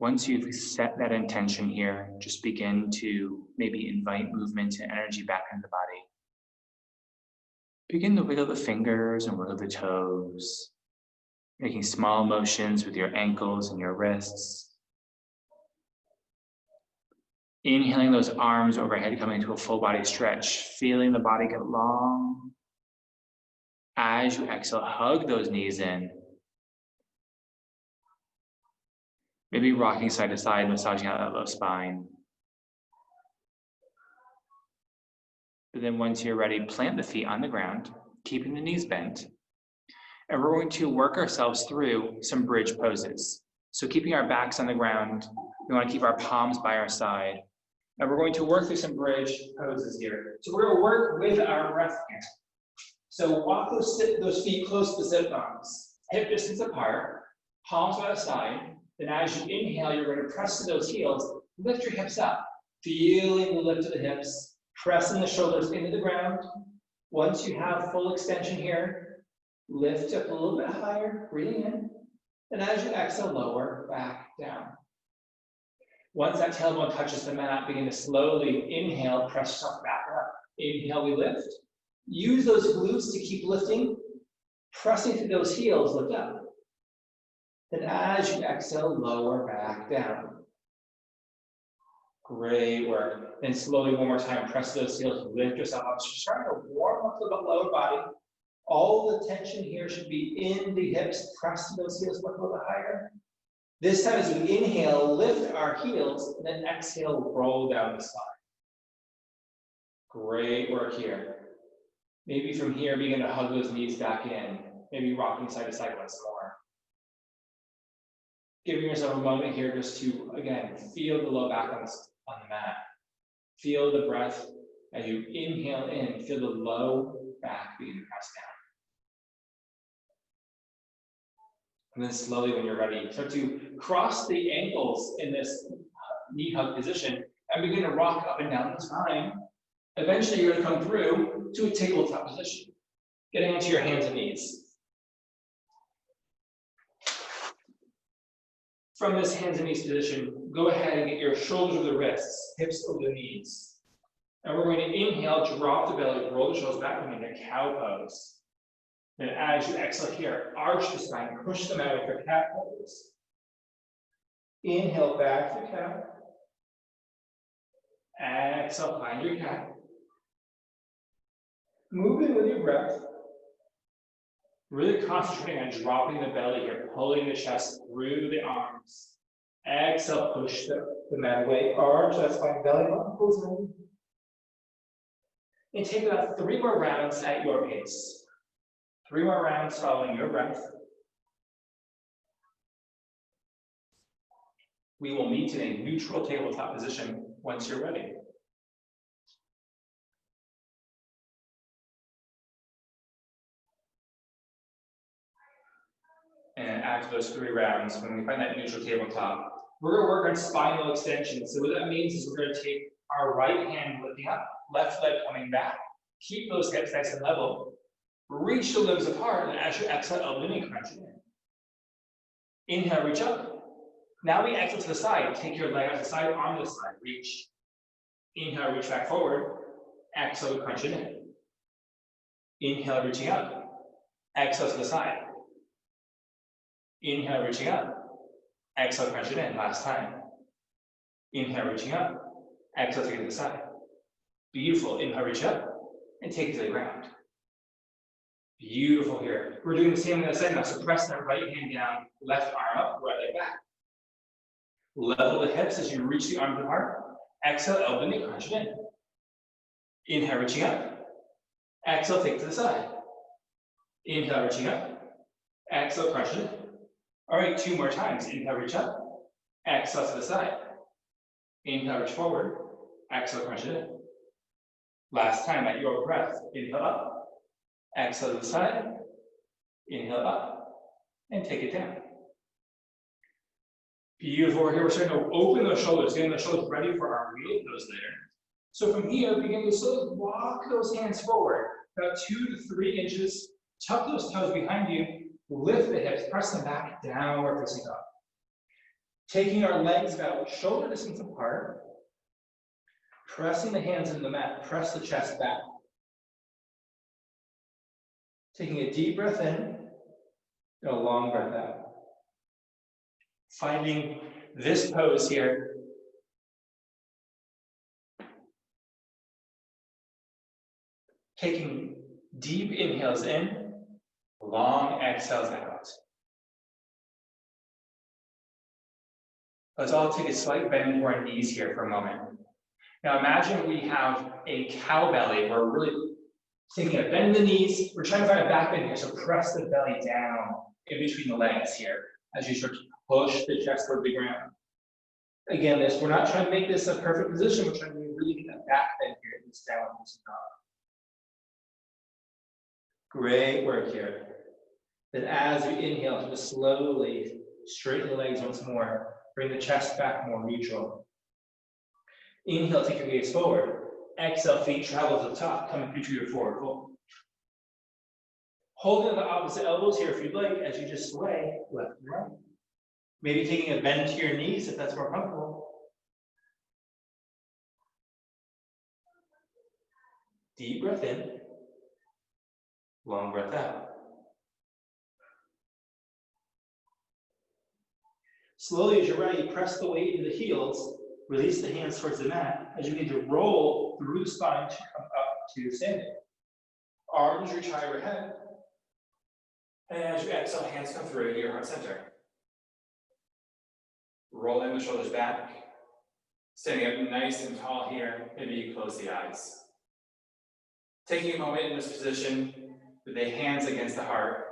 Once you've set that intention here, just begin to maybe invite movement and energy back into the body. Begin to wiggle the fingers and wiggle the toes, making small motions with your ankles and your wrists. Inhaling those arms overhead, coming to a full body stretch, feeling the body get long. As you exhale, hug those knees in. Maybe rocking side to side, massaging out that low spine. But then once you're ready, plant the feet on the ground, keeping the knees bent. And we're going to work ourselves through some bridge poses. So keeping our backs on the ground, we want to keep our palms by our side. And we're going to work through some bridge poses here. So we're going to work with our breath here. So walk those feet close to the sit bones, hip distance apart, palms by the side. Then as you inhale, you're going to press to those heels, lift your hips up, feeling the lift of the hips, pressing the shoulders into the ground. Once you have full extension here, lift up a little bit higher, breathing in. And as you exhale, lower back down. Once that tailbone touches the mat, begin to slowly inhale, press yourself back up. Inhale, we lift. Use those glutes to keep lifting, pressing through those heels, lift up. Then as you exhale, lower back down. Great work. Then slowly one more time, press those heels, lift yourself up. So you're starting to warm up the lower body. All the tension here should be in the hips. Press those heels a little bit higher. This time as we inhale, lift our heels, and then exhale, roll down the spine. Great work here. Maybe from here, begin to hug those knees back in. Maybe rocking side to side once more. Giving yourself a moment here just to, again, feel the low back on the mat. Feel the breath as you inhale in, feel the low back begin to press down. And then slowly when you're ready, start to cross the ankles in this knee hug position and begin to rock up and down the spine. Eventually you're going to come through to a tabletop position, getting into your hands and knees. From this hands and knees position, go ahead and get your shoulders over the wrists, hips over the knees. And we're going to inhale, drop the belly, roll the shoulders back into cow pose. Then as you exhale here, arch the spine, push them out for cat pose. Inhale back to cow. Exhale, find your cat. Move in with your breath. Really concentrating on dropping the belly here, pulling the chest through the arms. Exhale, push the mat away, arch that spine, belly button pulls in. And take about 3 more rounds at your pace. 3 more rounds following your breath. We will meet in a neutral tabletop position once you're ready. And after those 3 rounds, when we find that neutral tabletop, we're going to work on spinal extension. So what that means is we're going to take our right hand lifting up, left leg coming back, keep those hips nice and level, reach the limbs apart, and as you exhale, elbow knee crunch it in. Inhale, reach up. Now we exhale to the side. Take your leg out to the side, arm to the side, reach. Inhale, reach back forward. Exhale, crunch it in. Inhale, reaching up. Exhale to the side. Inhale, reaching up. Exhale, crunch it in. Last time. Inhale, reaching up. Exhale, take it to the side. Beautiful. Inhale, reach up. And take it to the ground. Beautiful here. We're doing the same on the other side now. So press that right hand down, left arm up, right leg back. Level the hips as you reach the arms apart. Exhale, elbow knee, crunch it in. Inhale, reaching up. Exhale, take it to the side. Inhale, reaching up. Exhale, crunch it in. All right, 2 more times. Inhale, reach up. Exhale to the side. Inhale, reach forward. Exhale, crunch it in. Last time at your breath. Inhale up. Exhale to the side. Inhale up. And take it down. Beautiful. Here we're starting to open those shoulders, getting the shoulders ready for our wheel pose later. So from here, begin to slowly walk those hands forward, about 2 to 3 inches. Tuck those toes behind you. Lift the hips, press them back, downward facing dog. Taking our legs about shoulder distance apart, pressing the hands into the mat, press the chest back. Taking a deep breath in, and a long breath out. Finding this pose here. Taking deep inhales in, long exhales out. Let's all take a slight bend to our knees here for a moment. Now imagine we have a cow belly. We're really taking a bend in the knees. We're trying to find a back bend here, so press the belly down in between the legs here as you start to push the chest toward the ground. Again, we're not trying to make this a perfect position. We're trying to really get that back bend here in this downward facing dog. Great work here. Then as you inhale, just slowly straighten the legs once more. Bring the chest back more neutral. Inhale, take your gaze forward. Exhale, feet travel to the top, coming through to your forward fold. Holding the opposite elbows here if you'd like, as you just sway left and right. Maybe taking a bend to your knees if that's more comfortable. Deep breath in, long breath out. Slowly, as you're ready, press the weight into the heels, release the hands towards the mat as you begin to roll through the spine to come up to standing. Arms reach high overhead. And as you exhale, hands come through to your heart center. Rolling the shoulders back. Standing up nice and tall here. Maybe you close the eyes. Taking a moment in this position with the hands against the heart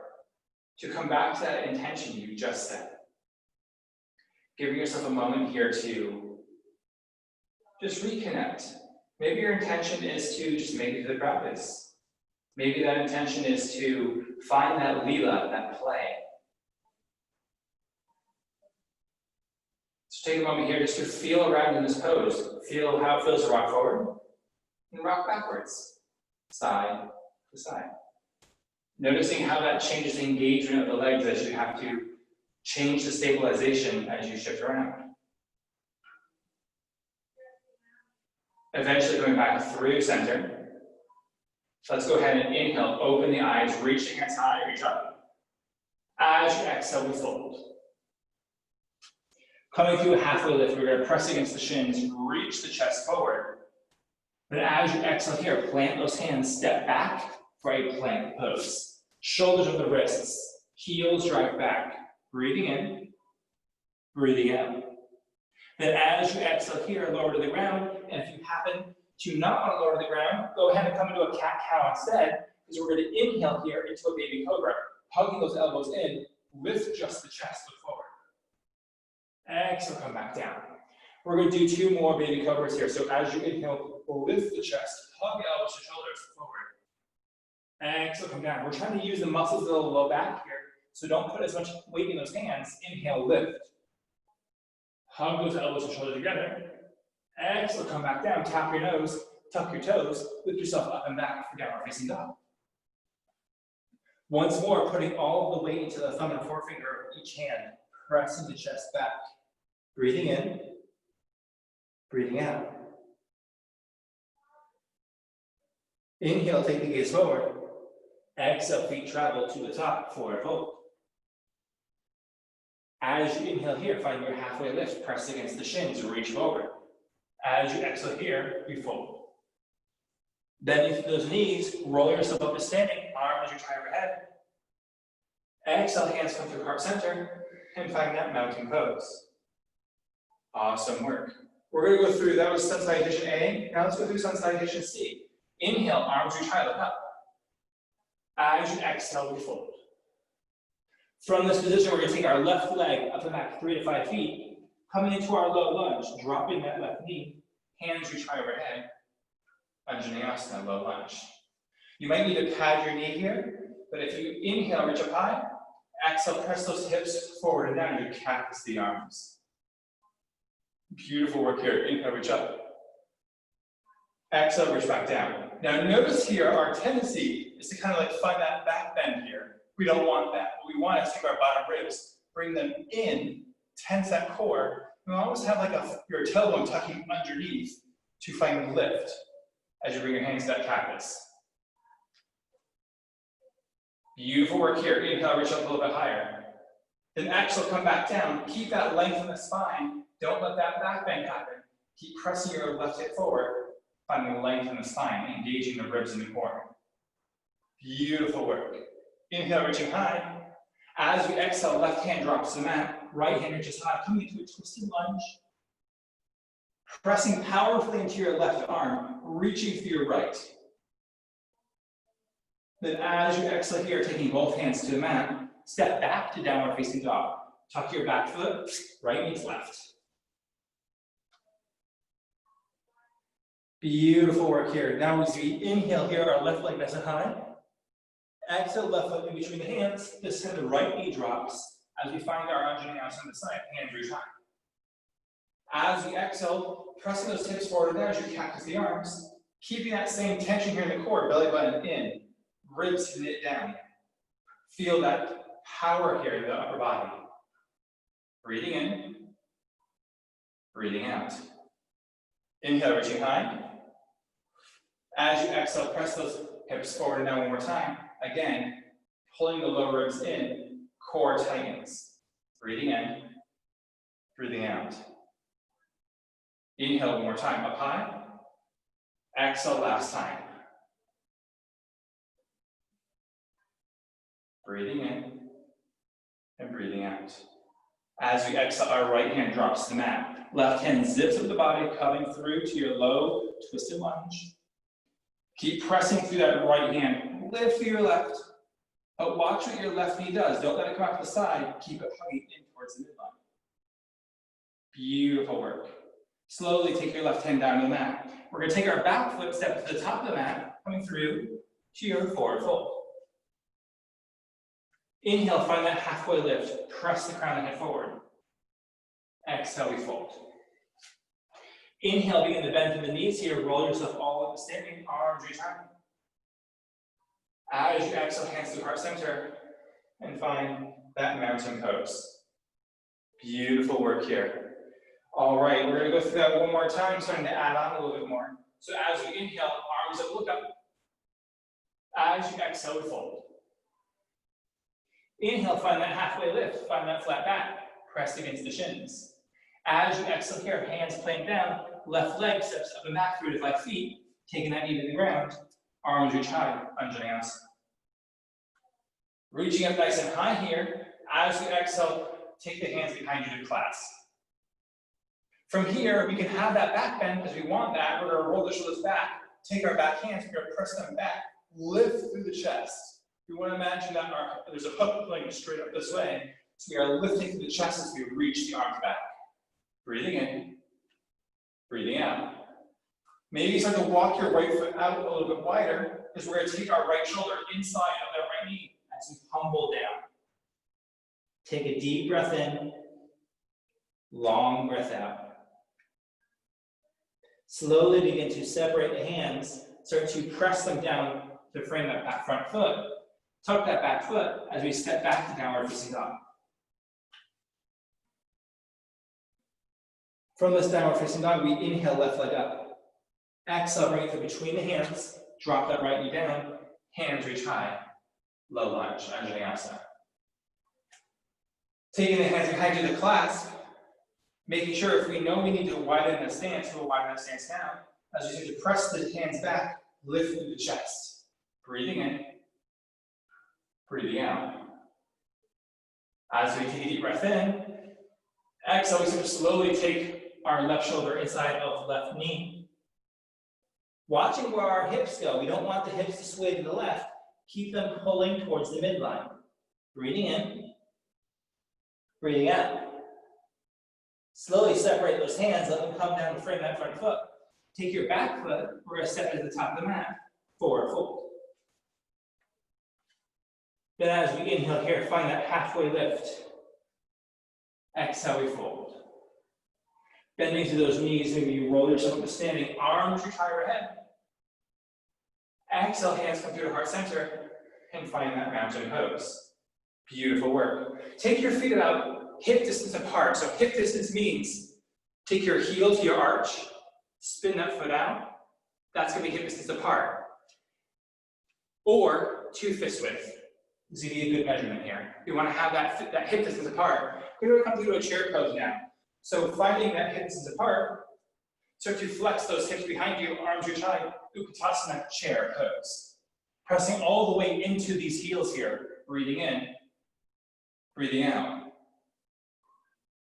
to come back to that intention you just set. Giving yourself a moment here to just reconnect. Maybe your intention is to just make it to the practice. Maybe that intention is to find that lila, that play. So take a moment here just to feel around in this pose. Feel how it feels to rock forward and rock backwards, side to side. Noticing how that changes the engagement of the legs as you have to change the stabilization as you shift around. Eventually going back through center. So let's go ahead and inhale, open the eyes, reaching as high, reach up. As you exhale, we fold. Coming through a halfway lift, we're going to press against the shins, reach the chest forward. But as you exhale here, plant those hands, step back for a plank pose. Shoulders over the wrists, heels drive back. Breathing in, breathing out. Then as you exhale here, lower to the ground, and if you happen to not want to lower to the ground, go ahead and come into a cat-cow instead, because we're going to inhale here into a baby cobra, hugging those elbows in, lift just the chest, look forward. Exhale, come back down. We're going to do 2 more baby cobras here. So as you inhale, lift the chest, hug the elbows to shoulders, forward. Exhale, come down. We're trying to use the muscles of the low back here. So don't put as much weight in those hands. Inhale, lift. Hug those elbows and shoulders together. Exhale, come back down. Tap your nose, tuck your toes, lift yourself up and back for downward facing dog. Once more, putting all of the weight into the thumb and forefinger of each hand, pressing the chest back. Breathing in, breathing out. Inhale, take the gaze forward. Exhale, feet travel to the top, forward fold. As you inhale here, find your halfway lift, press against the shins, reach forward. As you exhale here, you fold. Bend into those knees, roll yourself up to standing, arms reach high overhead. Exhale, hands come through heart center, and find that mountain pose. Awesome work. We're going to go through, that was sun salutation A, now let's go through sun salutation C. Inhale, arms reach high, look up. As you exhale, we fold. From this position, we're going to take our left leg up and back 3 to 5 feet, coming into our low lunge, dropping that left knee, hands reach high overhead, Anjaneyasana, low lunge. You might need to pad your knee here, but if you inhale, reach up high, exhale, press those hips forward and down, you cactus the arms. Beautiful work here. Inhale, reach up. Exhale, reach back down. Now notice here, our tendency is to kind of like find that back bend here. We don't want that. What we want is to take our bottom ribs, bring them in, tense that core. You almost have like your tailbone tucking underneath to find lift as you bring your hands to that cactus. Beautiful work here. Inhale, reach up a little bit higher. Then exhale, come back down. Keep that length in the spine. Don't let that back bend happen. Keep pressing your left hip forward, finding length in the spine, engaging the ribs in the core. Beautiful work. Inhale, reaching high. As we exhale, left hand drops to the mat, right hand reaches high, coming into a twisted lunge. Pressing powerfully into your left arm, reaching for your right. Then as you exhale here, taking both hands to the mat, step back to downward facing dog. Tuck your back foot, right meets left. Beautiful work here. Now as we inhale here, our left leg nice and high. Exhale, left foot in between the hands. This time the right knee drops. As we find our Anjaneyasana on the side, hands reach high. As we exhale, pressing those hips forward now as you cactus the arms, keeping that same tension here in the core, belly button in, ribs knit down. Feel that power here in the upper body. Breathing in, breathing out. Inhale, reaching high. As you exhale, press those hips forward and now one more time. Again, pulling the lower ribs in, core tightens. Breathing in, breathing out. Inhale one more time, up high. Exhale last time. Breathing in and breathing out. As we exhale, our right hand drops to the mat. Left hand zips up the body, coming through to your low twisted lunge. Keep pressing through that right hand. Lift through your left. But watch what your left knee does. Don't let it come out to the side. Keep it hugging in towards the midline. Beautiful work. Slowly take your left hand down to the mat. We're going to take our back foot, step to the top of the mat, coming through to your forward fold. Inhale, find that halfway lift. Press the crown of the head forward. Exhale, we fold. Inhale, begin to bend through the knees here. Roll yourself all up standing, arms reach high. As you exhale, hands to heart center, and find that mountain pose. Beautiful work here. All right, we're going to go through that one more time, starting to add on a little bit more. So as you inhale, arms up, look up. As you exhale, fold. Inhale, find that halfway lift, find that flat back, press against the shins. As you exhale here, hands plank down, left leg steps up and back 3 to 5 feet, taking that knee to the ground, arms reach high, Anjaneyasana. Reaching up nice and high here, as you exhale, take the hands behind you to clasp. From here, we can have that back bend because we want that. We're going to roll the shoulders back, take our back hands, we're going to press them back, lift through the chest. We want to imagine that there's a hook going straight up this way. So we are lifting through the chest as we reach the arms back. Breathing in, breathing out. Maybe start to walk your right foot out a little bit wider because we're going to take our right shoulder inside of that right knee as we humble down. Take a deep breath in, long breath out. Slowly begin to separate the hands, start to press them down to frame that back front foot. Tuck that back foot as we step back to downward facing dog. From this downward facing dog, we inhale left leg up. Exhale, bring it to between the hands. Drop that right knee down. Hands reach high. Low lunge, Anjaneyasana. Taking the hands behind you to clasp. Making sure if we know we need to widen the stance, we'll widen that stance down. As you need to press the hands back, lift through the chest. Breathing in. Breathing out. As we take a deep breath in, exhale, we slowly take our left shoulder inside of left knee. Watching where our hips go. We don't want the hips to sway to the left. Keep them pulling towards the midline. Breathing in, breathing out. Slowly separate those hands, let them come down to frame that front foot. Take your back foot, we're going to step to the top of the mat, forward fold. Then as we inhale here, find that halfway lift. Exhale, we fold. Bending to those knees, maybe you roll yourself up to standing, arms reach higher ahead. Exhale, hands come through to heart center, and find that mountain pose. Beautiful work. Take your feet out hip distance apart. So hip distance means take your heel to your arch, spin that foot out. That's going to be hip distance apart. Or 2 fist width. This is going to be a good measurement here. You want to have that hip distance apart. We're going to come to a chair pose now. So finding that hip distance apart, start to flex those hips behind you, arms reach high, Utkatasana chair pose. Pressing all the way into these heels here. Breathing in, breathing out.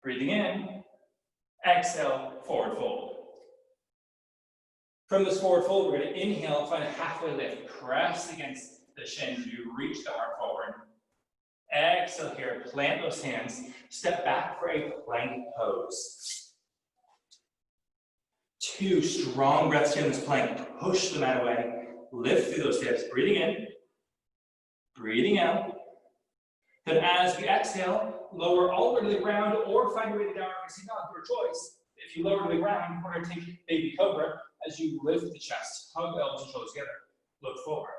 Breathing in, exhale, forward fold. From this forward fold, we're going to inhale, find a halfway lift. Press against the shins, you reach the heart forward. Exhale here, plant those hands, step back for a plank pose. 2 strong breaths here in this plank. Push the mat away, lift through those hips, breathing in, breathing out. Then as we exhale, lower all the way to the ground or find your way to downward facing dog, your choice. If you lower to the ground, we're going to take baby cobra as you lift the chest, hug elbows and shoulders together, look forward.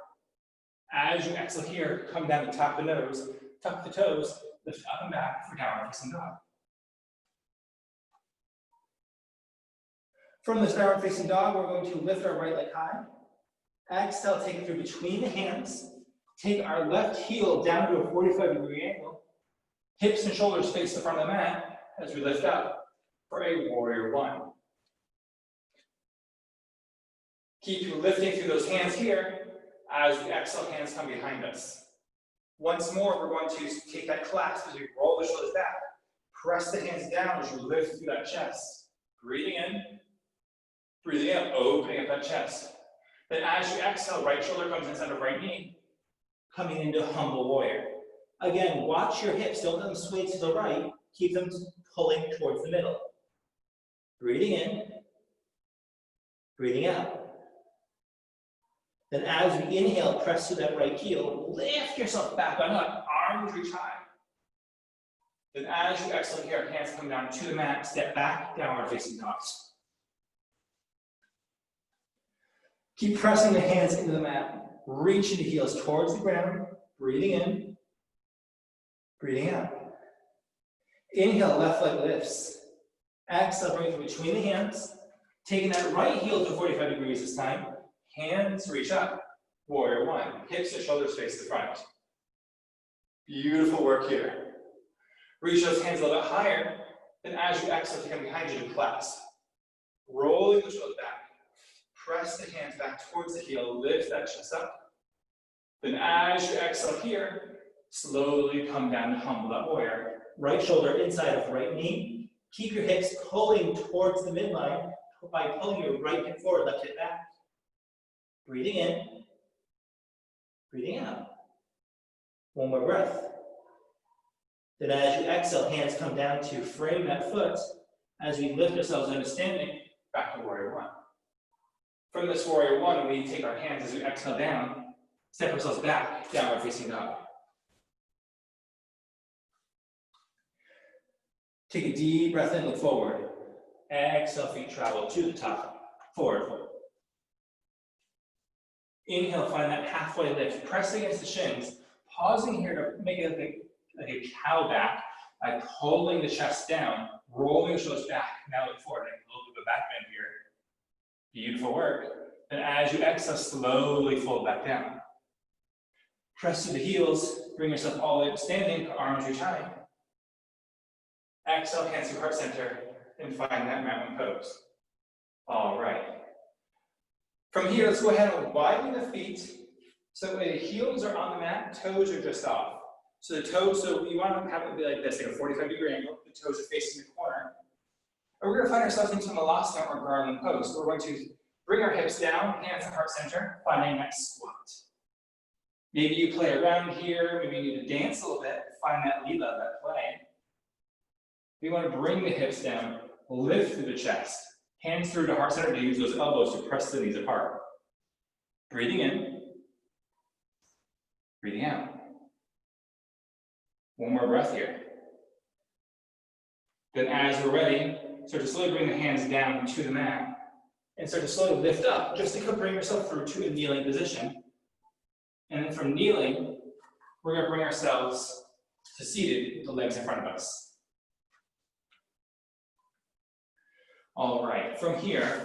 As you exhale here, come down the top of the nose, tuck the toes, lift up and back for downward facing dog. From this downward facing dog, we're going to lift our right leg high. Exhale, take it through between the hands. Take our left heel down to a 45-degree angle. Hips and shoulders face the front of the mat as we lift up for a warrior 1. Keep lifting through those hands here. As we exhale, hands come behind us. Once more, we're going to take that clasp as we roll the shoulders back. Press the hands down as you lift through that chest. Breathing in, breathing out, opening up that chest. Then as you exhale, right shoulder comes inside of right knee, coming into humble warrior. Again, watch your hips, don't let them sway to the right, keep them pulling towards the middle. Breathing in, breathing out. Then as we inhale, press through that right heel, lift yourself back on up, arms reach high. Then as you exhale here, hands come down to the mat, step back, downward facing dog. Keep pressing the hands into the mat, reaching the heels towards the ground, breathing in, breathing out. Inhale, left leg lifts. Exhale, bring it between the hands, taking that right heel to 45 degrees this time. Hands reach up, warrior 1. Hips and shoulders face the front. Beautiful work here. Reach those hands a little bit higher. Then as you exhale, to come behind you to clasp. Rolling the shoulders back. Press the hands back towards the heel, lift that chest up. Then as you exhale here, slowly come down to humble that warrior. Right shoulder inside of right knee. Keep your hips pulling towards the midline by pulling your right hip forward, left hip back. Breathing in, breathing out. One more breath. Then as you exhale, hands come down to frame that foot. As we lift ourselves into standing, back to warrior 1. From this warrior 1, we take our hands as we exhale down, step ourselves back, downward facing dog. Take a deep breath in, look forward. Exhale, feet travel to the top, forward fold. Inhale, find that halfway lift, press against the shins, pausing here to make it like a cow back by pulling the chest down, rolling the shoulders back. Now look forward, a little bit of a back bend here. Beautiful work. And as you exhale, slowly fold back down. Press to the heels, bring yourself all the way up standing, arms reach high. Exhale, hands to heart center, and find that mountain pose. All right. From here, let's go ahead and widen the feet so the heels are on the mat, toes are just off. So the toes, so you want to have it be like this, like a 45-degree angle, the toes are facing the corner. And we're going to find ourselves into Malasana or garland pose. So we're going to bring our hips down, hands to heart center, finding that squat. Maybe you play around here, maybe you need to dance a little bit, find that lila, that play. We want to bring the hips down, lift through the chest, hands through to heart center to use those elbows to press the knees apart. Breathing in, breathing out. One more breath here. Then as we're ready, start to slowly bring the hands down to the mat and start to slowly lift up just to bring yourself through to a kneeling position. And then from kneeling, we're going to bring ourselves to seated with the legs in front of us. All right, from here,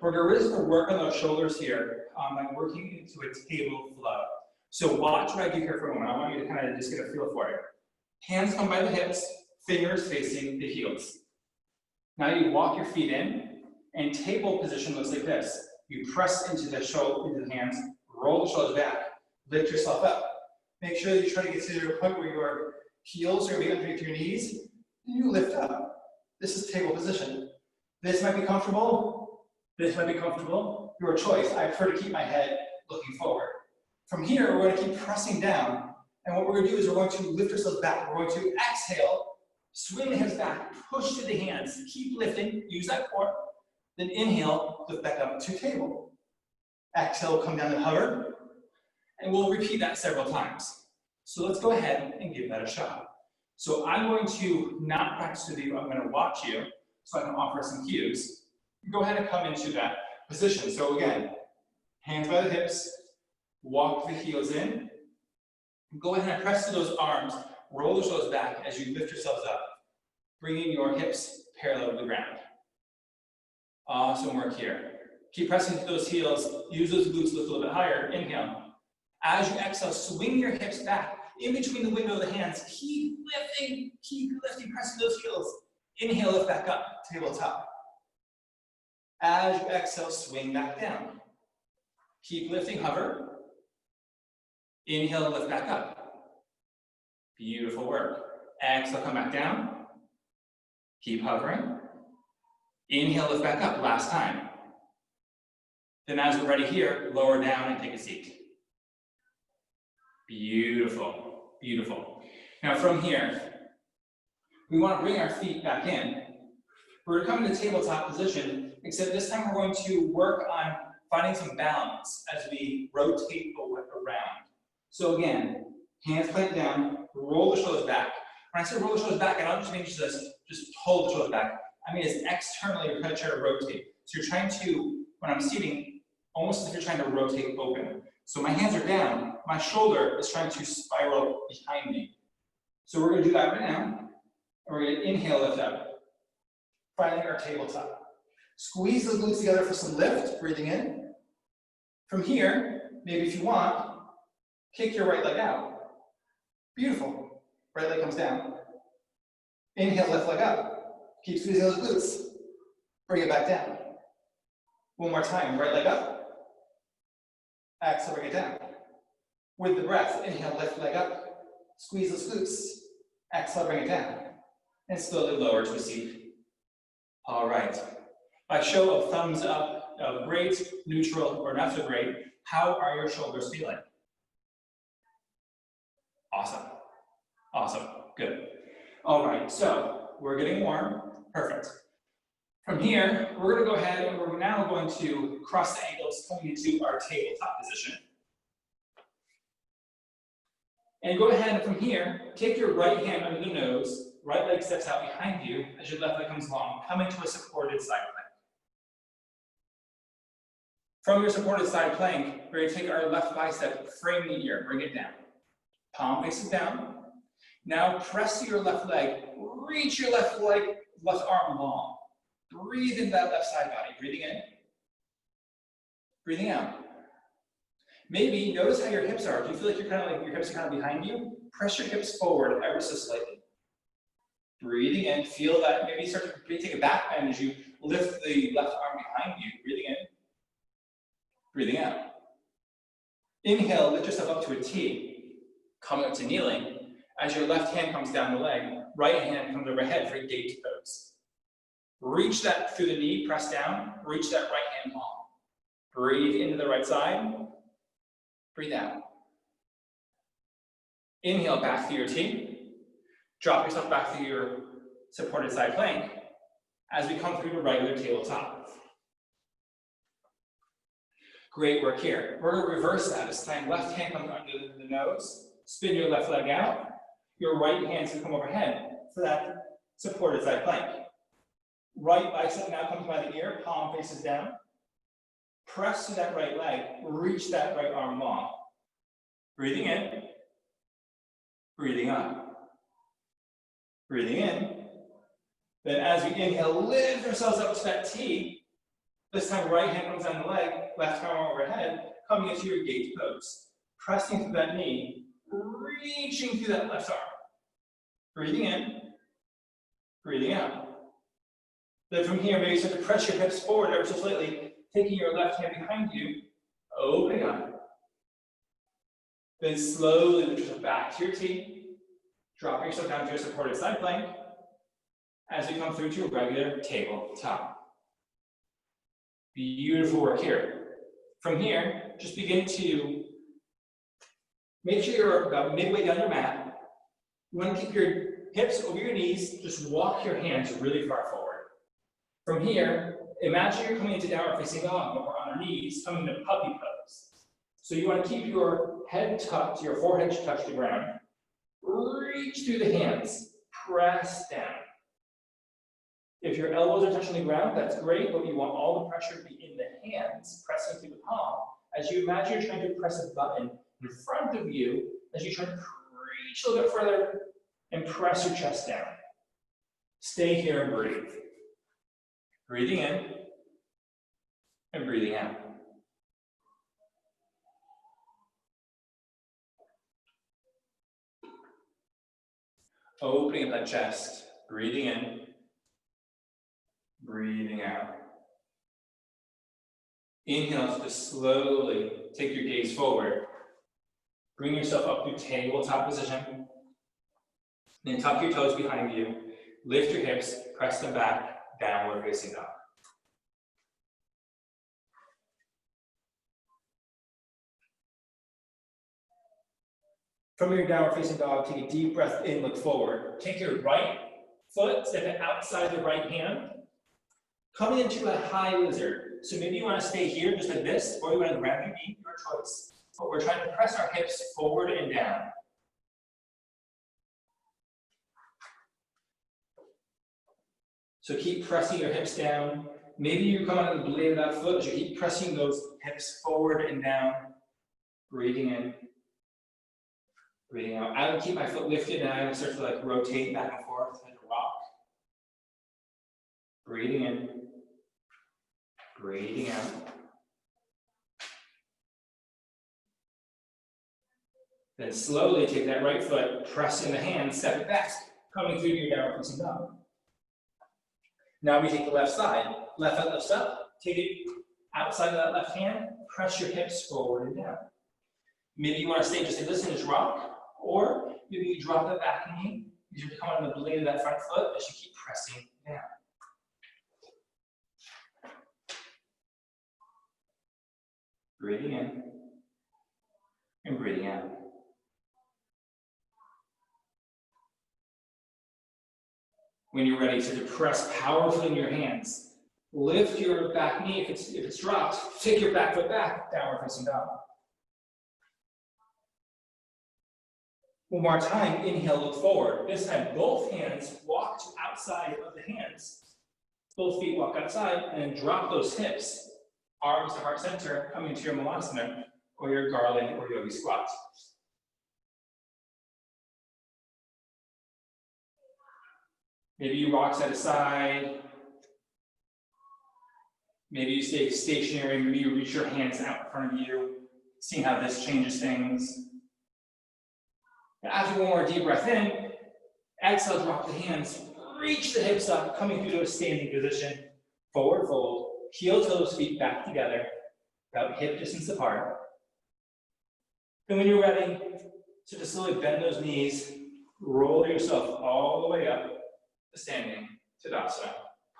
we're gonna really work on those shoulders here, like working into a table flow. So watch what I do here for a moment. I want you to kind of just get a feel for it. Hands come by the hips, fingers facing the heels. Now you walk your feet in, and table position looks like this. You press into the hands, roll the shoulders back, lift yourself up. Make sure that you try to get to a point where your heels are underneath your knees, and you lift up. This is table position. This might be comfortable. This might be comfortable. Your choice. I prefer to keep my head looking forward. From here, we're going to keep pressing down. And what we're going to do is we're going to lift ourselves back. We're going to exhale, swing the hips back, push to the hands. Keep lifting. Use that core. Then inhale, lift back up to table. Exhale, come down and hover. And we'll repeat that several times. So let's go ahead and give that a shot. So I'm going to not practice with you. I'm going to watch you so I can offer some cues. Go ahead and come into that position. So again, hands by the hips, walk the heels in. Go ahead and press to those arms, roll the shoulders back as you lift yourselves up, bringing your hips parallel to the ground. Awesome work here. Keep pressing to those heels. Use those glutes to lift a little bit higher. Inhale. As you exhale, swing your hips back in between the window of the hands. Keep lifting, pressing those heels. Inhale, lift back up, tabletop. As you exhale, swing back down. Keep lifting, hover. Inhale, lift back up. Beautiful work. Exhale, come back down. Keep hovering. Inhale, lift back up, last time. Then as we're ready here, lower down and take a seat. Beautiful, beautiful. Now from here, we want to bring our feet back in. We're coming to tabletop position, except this time we're going to work on finding some balance as we rotate around. So again, hands planted down, roll the shoulders back. When I say roll the shoulders back, I don't just mean just hold the shoulders back. I mean it's externally, you're kind of trying to rotate. So you're trying to, when I'm seating, almost as if you're trying to rotate open. So my hands are down, my shoulder is trying to spiral behind me. So we're going to do that right now. And we're going to inhale, lift up. Finding our tabletop. Squeeze those glutes together for some lift, breathing in. From here, maybe if you want, kick your right leg out. Beautiful. Right leg comes down. Inhale, left leg up. Keep squeezing those glutes. Bring it back down. One more time, right leg up. Exhale, bring it down. With the breath, inhale, left leg up. Squeeze those glutes. Exhale, bring it down. And slowly lower to a seat. All right. By show of thumbs up, of great, neutral, or not so great, how are your shoulders feeling? Awesome. Awesome. Good. All right. So we're getting warm. Perfect. From here, we're going to go ahead and we're now going to cross the ankles coming into our tabletop position. And go ahead and from here, take your right hand under the nose, right leg steps out behind you as your left leg comes long, coming to a supported side plank. From your supported side plank, we're going to take our left bicep, frame the ear, bring it down. Palm faces down. Now press to your left leg, reach your left arm long. Breathe into that left side body. Breathing in. Breathing out. Maybe notice how your hips are. Do you feel like your hips are kind of behind you? Press your hips forward ever so slightly. Breathing in. Feel that. Maybe start to take a back bend as you lift the left arm behind you. Breathing in. Breathing out. Inhale. Lift yourself up to a T. Come up to kneeling. As your left hand comes down the leg, right hand comes overhead for a gate pose. Reach that through the knee, press down, reach that right hand long. Breathe into the right side, breathe out. Inhale back through your T, drop yourself back through your supported side plank as we come through to regular tabletop. Great work here. We're going to reverse that. This time, left hand comes under the nose, spin your left leg out, your right hand's going to come overhead for that supported side plank. Right bicep now comes by the ear, palm faces down. Press to that right leg, reach that right arm long. Breathing in, breathing up. Breathing in, Then as we inhale, lift ourselves up to that T. This time, right hand comes down the leg, left arm overhead, coming into your gate pose. Pressing through that knee, reaching through that left arm. Breathing in, breathing out. Then from here, maybe start to press your hips forward ever so slightly, taking your left hand behind you, opening up. Then slowly lift yourself back to your T, dropping yourself down to your supported side plank as we come through to a regular tabletop. Beautiful work here. From here, just begin to make sure you're about midway down your mat. You want to keep your hips over your knees, just walk your hands really far forward. From here, imagine you're coming into downward facing dog, or on our knees, coming to puppy pose. So you want to keep your head tucked, your forehead touch the ground. Reach through the hands, press down. If your elbows are touching the ground, that's great, but you want all the pressure to be in the hands, pressing through the palm. As you imagine you're trying to press a button in front of you, as you try to reach a little bit further and press your chest down. Stay here and breathe. Breathing in and breathing out. Opening up that chest, breathing in, breathing out. Inhale to slowly take your gaze forward. Bring yourself up to tabletop position. Then tuck your toes behind you. Lift your hips, press them back, downward facing dog. From your downward facing dog, take a deep breath in, look forward. Take your right foot, step it outside the right hand. Coming into a high lizard. So maybe you want to stay here just like this, or you want to grab your knee, your choice. But we're trying to press our hips forward and down. So keep pressing your hips down. Maybe you come on the blade of that foot, so you keep pressing those hips forward and down. Breathing in. Breathing out. I would keep my foot lifted and I would start to like rotate back and forth like a rock. Breathing in. Breathing out. Then slowly take that right foot, press in the hand, step it back, coming through to your downward facing dog. Now we take the left side, left foot lifts up, take it outside of that left hand, press your hips forward and down. Maybe you want to stay just like this and just rock, or maybe you drop that back knee, you come on the blade of that front foot as you keep pressing down. Breathing in and breathing out. When you're ready to press powerfully in your hands, lift your back knee. If it's dropped, take your back foot back, downward facing dog. One more time, inhale, look forward. This time, both hands walk to outside of the hands. Both feet walk outside, and then drop those hips. Arms to heart center, coming into your Malasana, or your garland, or yogi squat. Maybe you rock side to side. Maybe you stay stationary. Maybe you reach your hands out in front of you. Seeing how this changes things. And after one more deep breath in, exhale, drop the hands, reach the hips up, coming through to a standing position. Forward fold, heel toes, feet back together, about hip distance apart. And when you're ready, so just slowly bend those knees, roll yourself all the way up to standing Tadasana,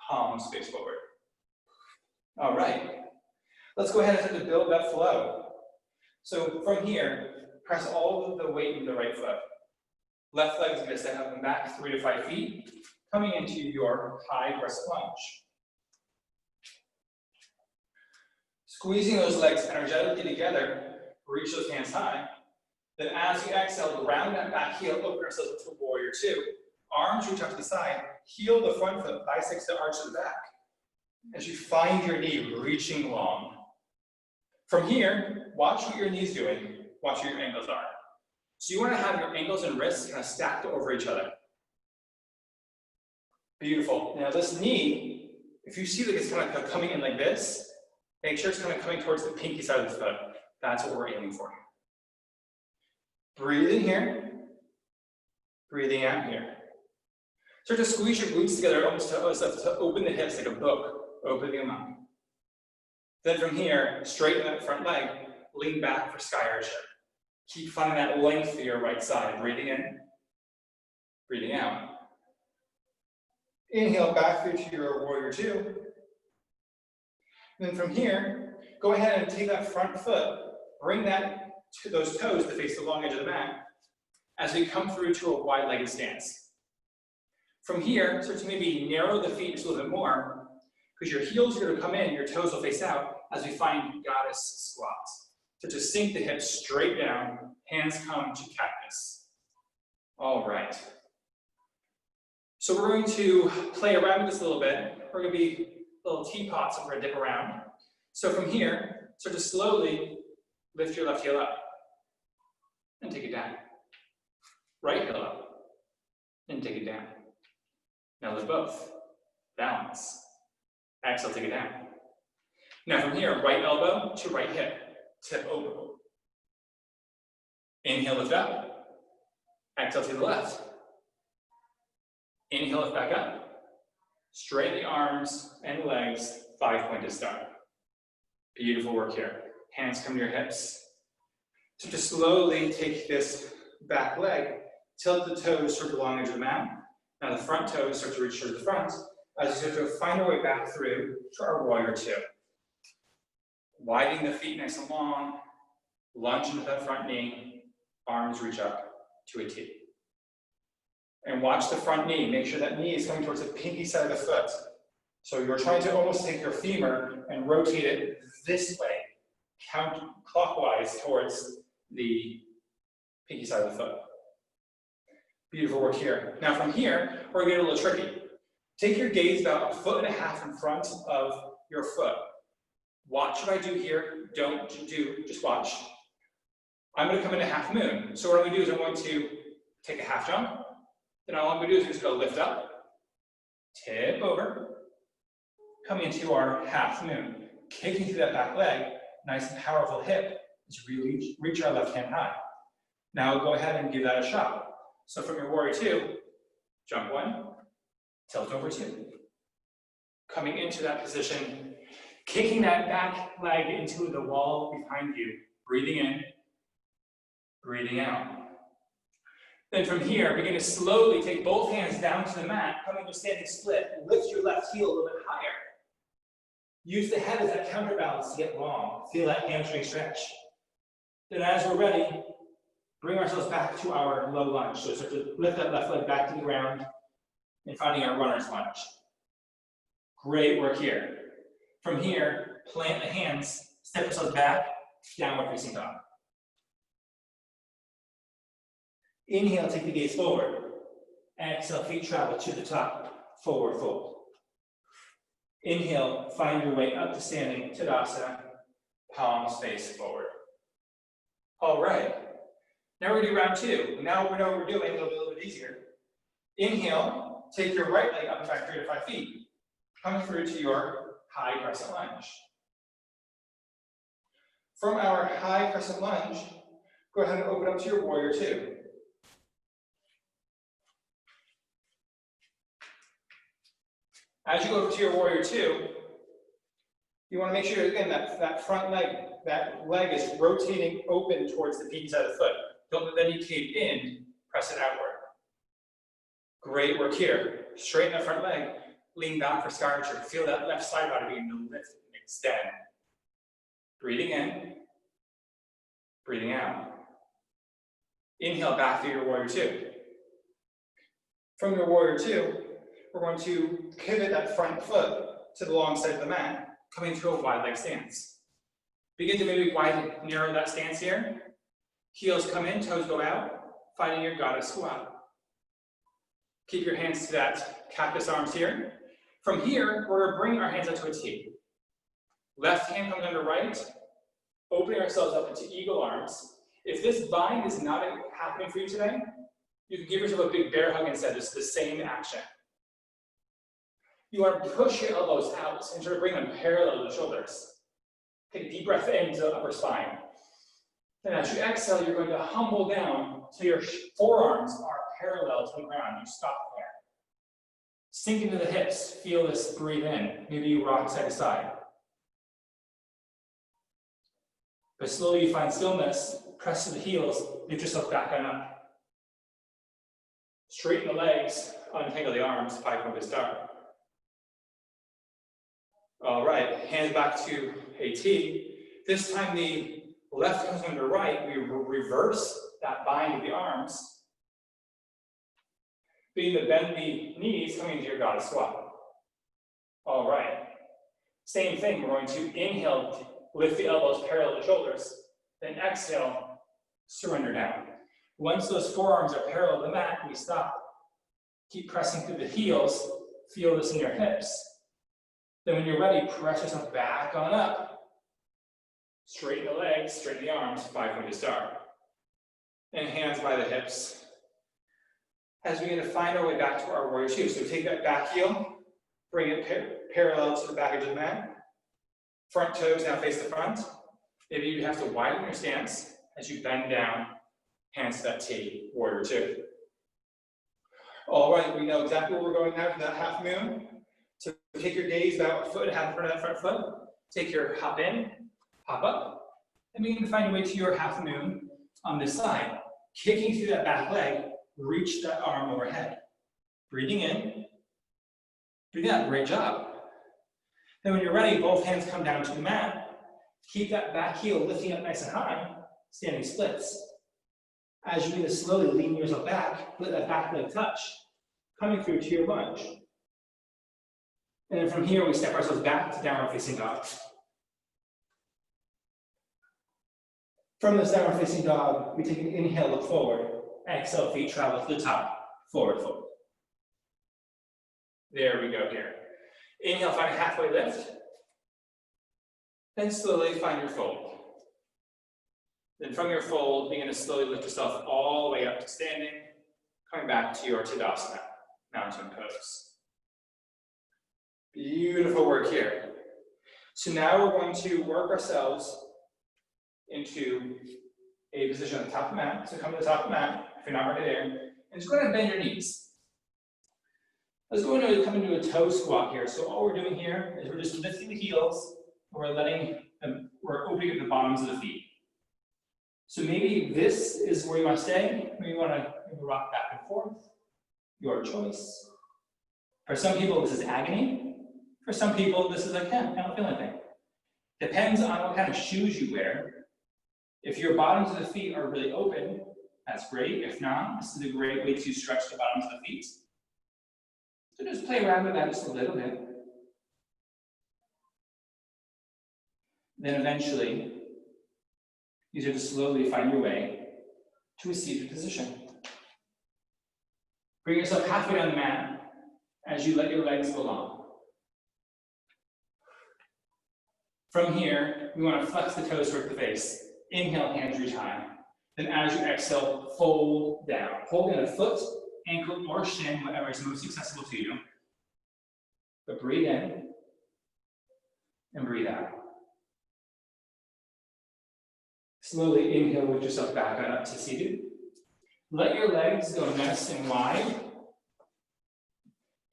palms face forward. All right, let's go ahead and start to build that flow. So from here, press all of the weight into the right foot. Left leg is going to step up and back 3 to 5 feet, coming into your high breast lunge. Squeezing those legs energetically together, reach those hands high. Then as you exhale, ground that back heel, open ourselves into warrior 2. Arms reach up to the side, heel the front foot, biceps to arch to the back. As you find your knee reaching long. From here, watch what your knee's doing. Watch where your ankles are. So you want to have your ankles and wrists kind of stacked over each other. Beautiful. Now this knee, if you see like it's kind of coming in like this, make sure it's kind of coming towards the pinky side of the foot. That's what we're aiming for. Breathe in here, breathing out here. Start to squeeze your glutes together almost to open the hips like a book, opening them up. Then from here, straighten that front leg, lean back for sky archer. Keep finding that length for your right side. Breathing in, breathing out. Inhale back through to your warrior two. And then from here, go ahead and take that front foot, bring that to those toes to face the long edge of the mat as we come through to a wide-legged stance. From here, start to maybe narrow the feet just a little bit more, because your heels are going to come in, your toes will face out as we find goddess squats. So just sink the hips straight down, hands come to cactus. All right. So we're going to play around with this a little bit. We're going to be little teapots and we're going to dip around. So from here, start to slowly lift your left heel up and take it down. Right heel up and take it down. Now lift both. Balance. Exhale, take it down. Now from here, right elbow to right hip. Tip over. Inhale, lift up. Exhale to the left. Inhale, lift back up. Straighten the arms and legs, 5-pointed star. Beautiful work here. Hands come to your hips. So just slowly take this back leg, tilt the toes toward the long edge of the mat. Now the front toes start to reach toward the front as you start to find our way back through to our warrior two. Widening the feet nice and long, lunge into that front knee, arms reach up to a T. And watch the front knee. Make sure that knee is coming towards the pinky side of the foot. So you're trying to almost take your femur and rotate it this way, counterclockwise towards the pinky side of the foot. Beautiful work here. Now from here, we're going to get a little tricky. Take your gaze about 1.5 feet in front of your foot. Watch what I do here. Don't do, just watch. I'm going to come into half moon. So what I'm going to do is I'm going to take a half jump. Then all I'm going to do is I'm just going to lift up, tip over, come into our half moon, kicking through that back leg, nice and powerful hip as we reach our left hand high. Now go ahead and give that a shot. So from your warrior two, jump one, tilt over two. Coming into that position, kicking that back leg into the wall behind you, breathing in, breathing out. Then from here, begin to slowly take both hands down to the mat, coming to standing split, lift your left heel a little bit higher. Use the head as that counterbalance to get long. Feel that hamstring stretch. Then as we're ready, bring ourselves back to our low lunge. So start to lift that left leg back to the ground and finding our runner's lunge. Great work here. From here, plant the hands, step yourselves back, downward facing dog. Inhale, take the gaze forward. Exhale, feet travel to the top, forward fold. Inhale, find your way up to standing, Tadasana, palms face forward. All right, now we're gonna do round two. Now we know what we're doing, it'll be a little bit easier. Inhale, take your right leg up and back 3 to 5 feet. Come through to your high crescent lunge. From our high crescent lunge, go ahead and open up to your warrior two. As you go over to your warrior two, you want to make sure, again, that front leg, that leg is rotating open towards the pinky side of the foot. Don't let that knee cave in, press it outward. Great work here. Straighten that front leg, lean back for sky archer. Feel that left side body begin to lift and extend. Breathing in, breathing out. Inhale back through your warrior two. From your warrior two, we're going to pivot that front foot to the long side of the mat, coming to a wide leg stance. Begin to maybe narrow that stance here. Heels come in, toes go out, finding your goddess squat. Keep your hands to that cactus arms here. From here, we're going to bring our hands up to a T. Left hand comes under right, opening ourselves up into eagle arms. If this bind is not happening for you today, you can give yourself a big bear hug instead. It's the same action. You want to push your elbows out and sort of bring them parallel to the shoulders. Take a deep breath into the upper spine. Then as you exhale, you're going to humble down so your forearms are parallel to the ground. You stop there. Sink into the hips. Feel this. Breathe in. Maybe you rock side to side. But slowly you find stillness. Press to the heels. Lift yourself back on up. Straighten the legs. Untangle the arms. 5-point start. All right. Hands back to a T. This time the left comes under right. We reverse that bind of the arms. Being to bend the knees, coming into your goddess squat. All right. Same thing. We're going to inhale, lift the elbows parallel to shoulders. Then exhale, surrender down. Once those forearms are parallel to the mat, we stop. Keep pressing through the heels. Feel this in your hips. Then when you're ready, press yourself back on up. Straighten the legs, straighten the arms, 5-point start. And hands by the hips. As we begin to find our way back to our warrior two. So take that back heel, bring it parallel to the back edge of the mat. Front toes now face the front. Maybe you have to widen your stance as you bend down, hands to that T, warrior two. All right, we know exactly where we're going now to that half moon. So take your gaze about a foot, half in front of that front foot. Take your hop in, hop up, and begin to find your way to your half moon on this side. Kicking through that back leg, reach that arm overhead. Breathing in, breathing out, great job. Then when you're ready, both hands come down to the mat. Keep that back heel lifting up nice and high, standing splits. As you begin to slowly lean yourself back, let that back leg touch, coming through to your lunge. And then from here, we step ourselves back to downward facing dog. From this downward facing dog, we take an inhale, look forward. Exhale, feet travel to the top, forward fold. There we go here. Inhale, find a halfway lift. Then slowly find your fold. Then from your fold, begin to slowly lift yourself all the way up to standing, coming back to your Tadasana, mountain pose. Beautiful work here. So now we're going to work ourselves into a position at the top of the mat. So come to the top of the mat, if you're not already there, and just go ahead and bend your knees. Let's go into come into a toe squat here. So all we're doing here is we're just lifting the heels, and we're opening the bottoms of the feet. So maybe this is where you want to stay. Maybe you want to rock back and forth. Your choice. For some people, this is agony. For some people, this is like, I don't feel anything. Depends on what kind of shoes you wear. If your bottoms of the feet are really open, that's great. If not, this is a great way to stretch the bottoms of the feet. So just play around with that just a little bit. Then eventually, you start to slowly find your way to a seated position. Bring yourself halfway down the mat as you let your legs go long. From here, we want to flex the toes toward the face. Inhale, hands reach high. Then as you exhale, fold down. Hold in a foot, ankle, or shin, whatever is most accessible to you. But breathe in and breathe out. Slowly inhale, lift yourself back up to seated. Let your legs go nice and wide.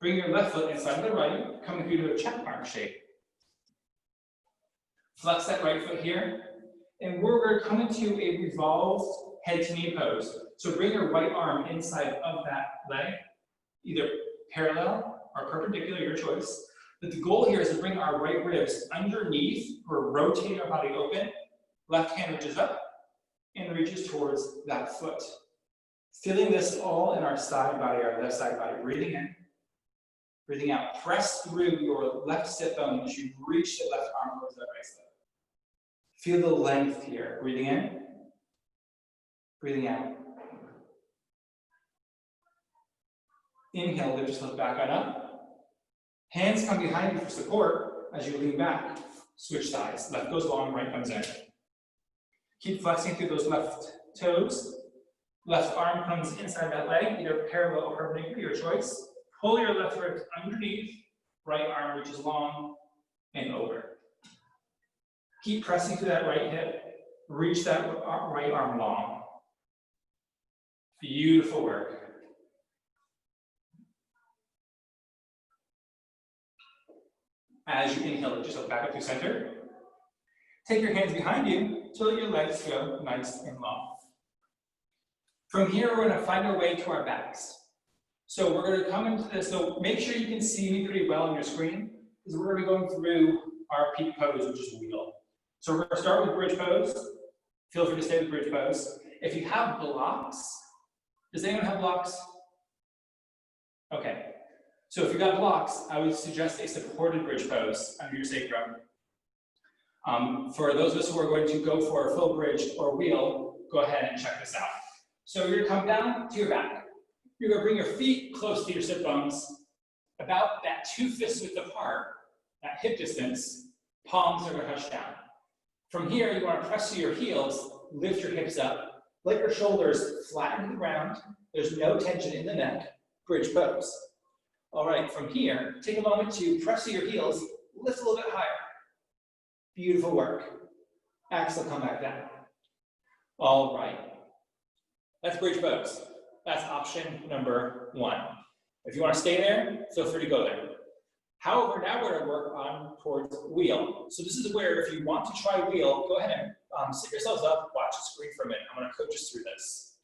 Bring your left foot inside of the right, coming through to a check mark shape. Flex that right foot here. And we're going to come into a revolved head to knee pose. So bring your right arm inside of that leg, either parallel or perpendicular, your choice. But the goal here is to bring our right ribs underneath. We're rotating our body open. Left hand reaches up and reaches towards that foot. Feeling this all in our side body, our left side body. Breathing in, breathing out. Press through your left sit bone as you reach the left arm towards that right side. Feel the length here. Breathing in, breathing out. Inhale, lift yourself back on up. Hands come behind you for support as you lean back. Switch sides. Left goes long, right comes in. Keep flexing through those left toes. Left arm comes inside that leg, either parallel or perpendicular, your choice. Pull your left rib underneath Right arm reaches long and over. Keep pressing through that right hip. Reach that right arm long. Beautiful work. As you inhale, just look back up through center. Take your hands behind you so that your legs go nice and long. From here, we're going to find our way to our backs. So we're going to come into this. So make sure you can see me pretty well on your screen, because we're going to be going through our peak pose, which is wheel. So we're going to start with bridge pose. Feel free to stay with bridge pose. If you have blocks, does anyone have blocks? Okay. So if you got blocks, I would suggest a supported bridge pose under your sacrum. For those of us who are going to go for a full bridge or wheel, go ahead and check this out. So you're going to come down to your back. You're going to bring your feet close to your sit bones, about that 2 fists width apart, that hip distance. Palms are going to touch down. From here, you want to press to your heels, lift your hips up, let your shoulders flatten to the ground. There's no tension in the neck. Bridge pose. All right, from here, take a moment to press to your heels, lift a little bit higher. Beautiful work. Axel, come back down. All right. That's bridge pose. That's option number 1. If you want to stay there, feel free to go there. However, now we're going to work on towards wheel. So this is where, if you want to try wheel, go ahead and sit yourselves up, watch the screen for a minute. I'm going to coach us through this.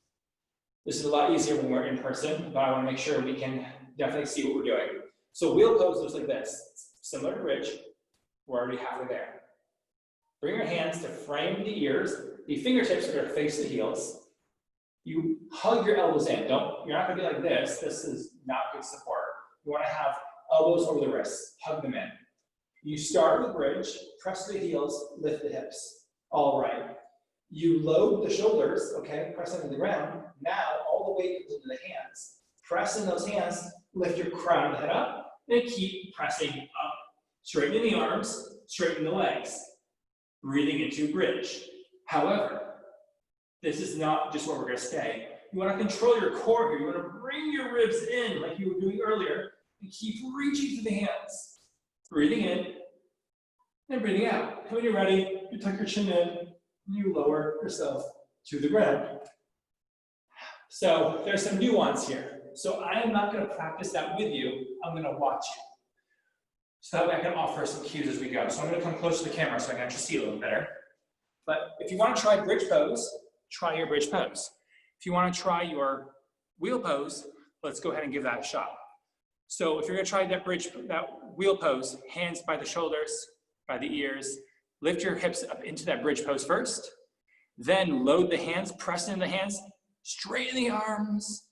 This is a lot easier when we're in person, but I want to make sure we can definitely see what we're doing. So wheel pose looks like this. It's similar to bridge. We're already halfway there. Bring your hands to frame the ears. The fingertips are going to face the heels. You hug your elbows in. You're not going to be like this. This is not good support. You want to have elbows over the wrists. Hug them in. You start with bridge, press the heels, lift the hips. All right. You load the shoulders, okay, press into the ground. Now all the weight comes into the hands. Press in those hands, lift your crown of the head up, and keep pressing up. Straighten the arms, straighten the legs. Breathing into bridge. However, this is not just where we're going to stay. You want to control your core here. You want to bring your ribs in like you were doing earlier and keep reaching through the hands. Breathing in and breathing out. And when you're ready, you tuck your chin in and you lower yourself to the ground. So there's some nuance here. So I am not going to practice that with you. I'm going to watch you. So that way I can offer some cues as we go. So I'm going to come close to the camera so I can actually see a little better. But if you want to try bridge pose, try your bridge pose. If you want to try your wheel pose, let's go ahead and give that a shot. So if you're going to try that wheel pose, hands by the shoulders, by the ears, lift your hips up into that bridge pose first. Then load the hands, press in the hands, straighten the arms,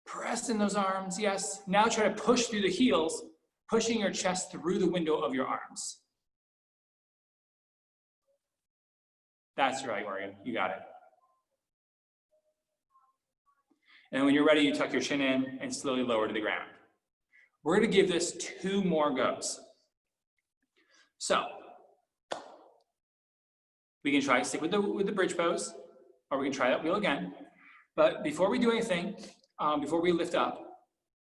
press in those arms, yes. Now try to push through the heels, pushing your chest through the window of your arms. That's right, Morgan, you got it. And when you're ready, you tuck your chin in and slowly lower to the ground. We're gonna give this 2 more goes. So, we can try, stick with the bridge pose, or we can try that wheel again. But before we do anything, before we lift up,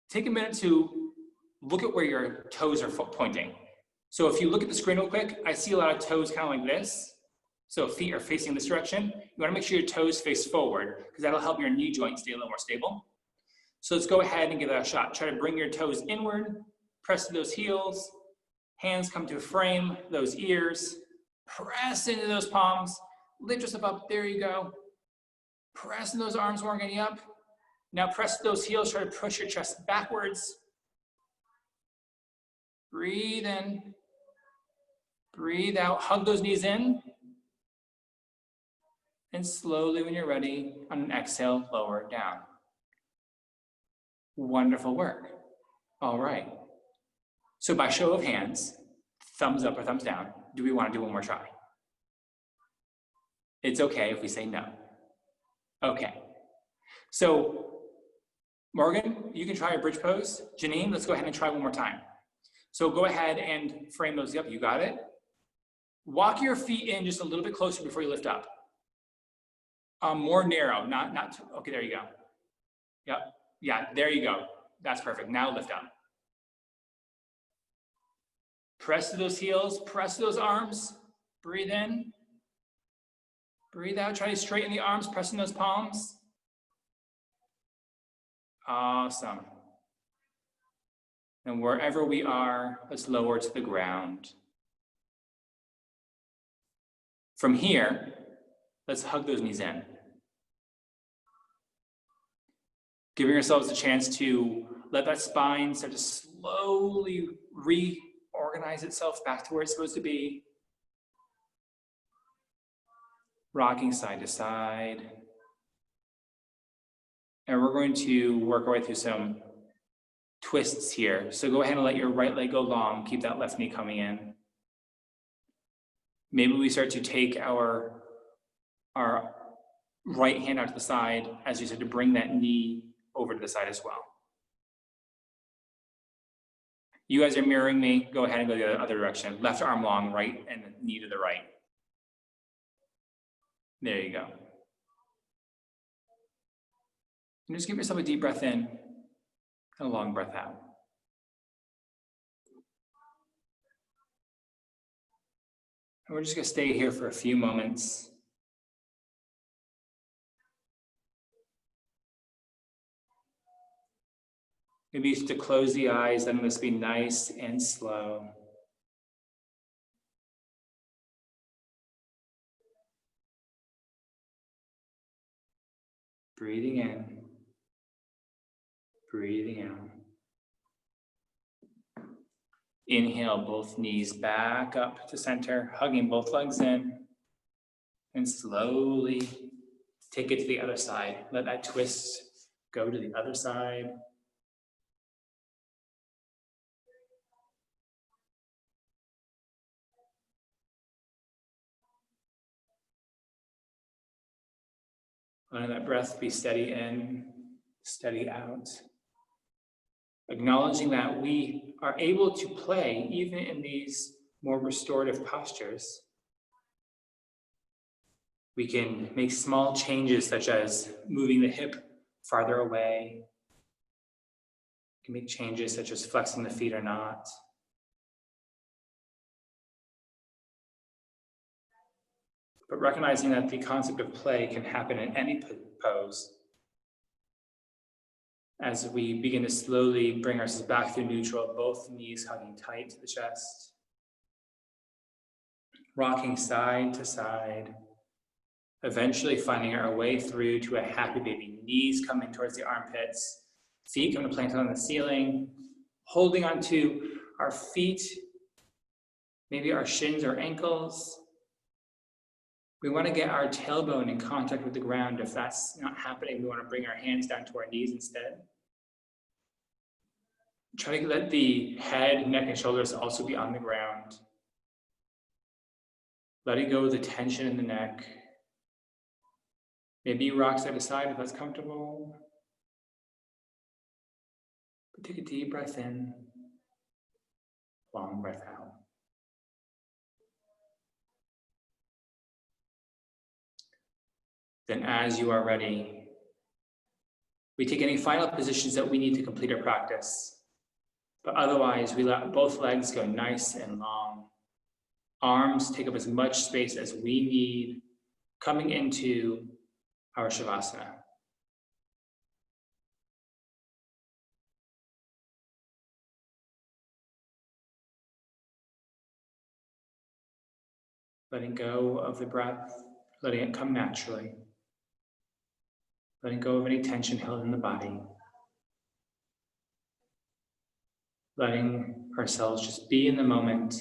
take a minute to look at where your toes are pointing. So if you look at the screen real quick, I see a lot of toes kind of like this. So feet are facing this direction. You wanna make sure your toes face forward, because that'll help your knee joint stay a little more stable. So let's go ahead and give that a shot. Try to bring your toes inward, press to those heels, hands come to a frame, those ears, press into those palms, lift yourself up, there you go. Press in those arms, we're getting up. Now press those heels, try to push your chest backwards. Breathe in, breathe out, hug those knees in. And slowly, when you're ready, on an exhale, lower down. Wonderful work. All right. So by show of hands, thumbs up or thumbs down, do we want to do one more try? It's okay if we say no. Okay. So Morgan, you can try a bridge pose. Janine, let's go ahead and try one more time. So go ahead and frame those up. You got it? Walk your feet in just a little bit closer before you lift up. More narrow, not too, okay, there you go. Yep, yeah, there you go. That's perfect. Now lift up. Press to those heels, press to those arms. Breathe in. Breathe out. Try to straighten the arms, pressing those palms. Awesome. And wherever we are, let's lower to the ground. From here, let's hug those knees in. Giving ourselves a chance to let that spine start to slowly reorganize itself back to where it's supposed to be. Rocking side to side. And we're going to work our way through some twists here. So go ahead and let your right leg go long. Keep that left knee coming in. Maybe we start to take our right hand out to the side as we start to bring that knee over to the side as well. You guys are mirroring me. Go ahead and go the other direction. Left arm long, right, and knee to the right. There you go. And just give yourself a deep breath in and a long breath out. And we're just going to stay here for a few moments. Maybe you have to close the eyes, letting this be nice and slow. Breathing in, breathing out. Inhale, both knees back up to center, hugging both legs in, and slowly take it to the other side. Let that twist go to the other side. Letting that breath be steady in, steady out. Acknowledging that we are able to play even in these more restorative postures. We can make small changes such as moving the hip farther away. We can make changes such as flexing the feet or not. But recognizing that the concept of play can happen in any pose. As we begin to slowly bring ourselves back through neutral, both knees hugging tight to the chest. Rocking side to side. Eventually finding our way through to a happy baby. Knees coming towards the armpits. Feet coming to planted on the ceiling. Holding onto our feet. Maybe our shins or ankles. We want to get our tailbone in contact with the ground. If that's not happening, we want to bring our hands down to our knees instead. Try to let the head, neck, and shoulders also be on the ground. Letting go of the tension in the neck. Maybe you rock side to side if that's comfortable. But take a deep breath in, long breath out. Then as you are ready, we take any final positions that we need to complete our practice. But otherwise, we let both legs go nice and long. Arms take up as much space as we need, coming into our Shavasana. Letting go of the breath, letting it come naturally. Letting go of any tension held in the body. Letting ourselves just be in the moment.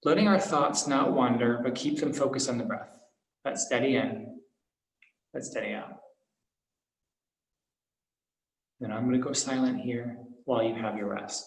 Letting our thoughts not wander, but keep them focused on the breath. Let steady in, let steady out. Then I'm going to go silent here while you have your rest.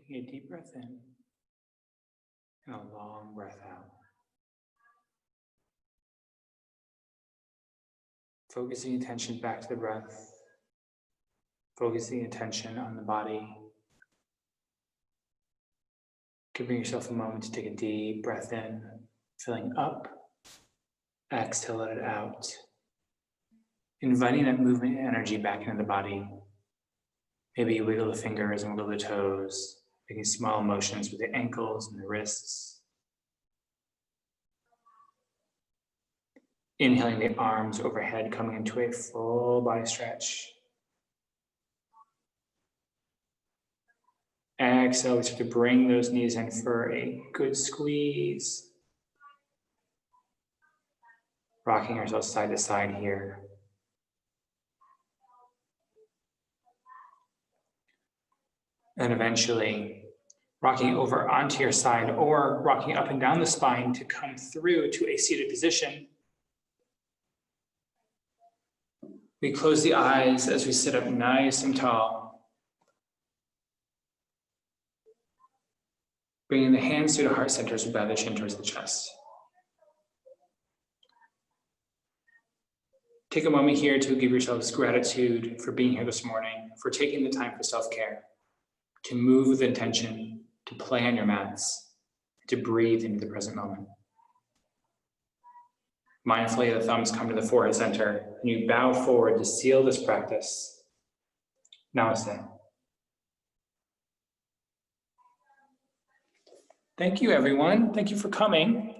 Taking a deep breath in and a long breath out. Focusing attention back to the breath. Focusing attention on the body. Giving yourself a moment to take a deep breath in, filling up. Exhale, let it out. Inviting that movement and energy back into the body. Maybe you wiggle the fingers and wiggle the toes, making small motions with the ankles and the wrists. Inhaling the arms overhead, coming into a full body stretch. Exhale, we start to bring those knees in for a good squeeze. Rocking ourselves side to side here. And eventually rocking over onto your side or rocking up and down the spine to come through to a seated position. We close the eyes as we sit up nice and tall. Bringing the hands through the heart centers, we bow the chin towards the chest. Take a moment here to give yourselves gratitude for being here this morning, for taking the time for self-care, to move with intention, to play on your mats, to breathe into the present moment. Mindfully, the thumbs come to the forehead center, and you bow forward to seal this practice. Namaste. Thank you, everyone. Thank you for coming.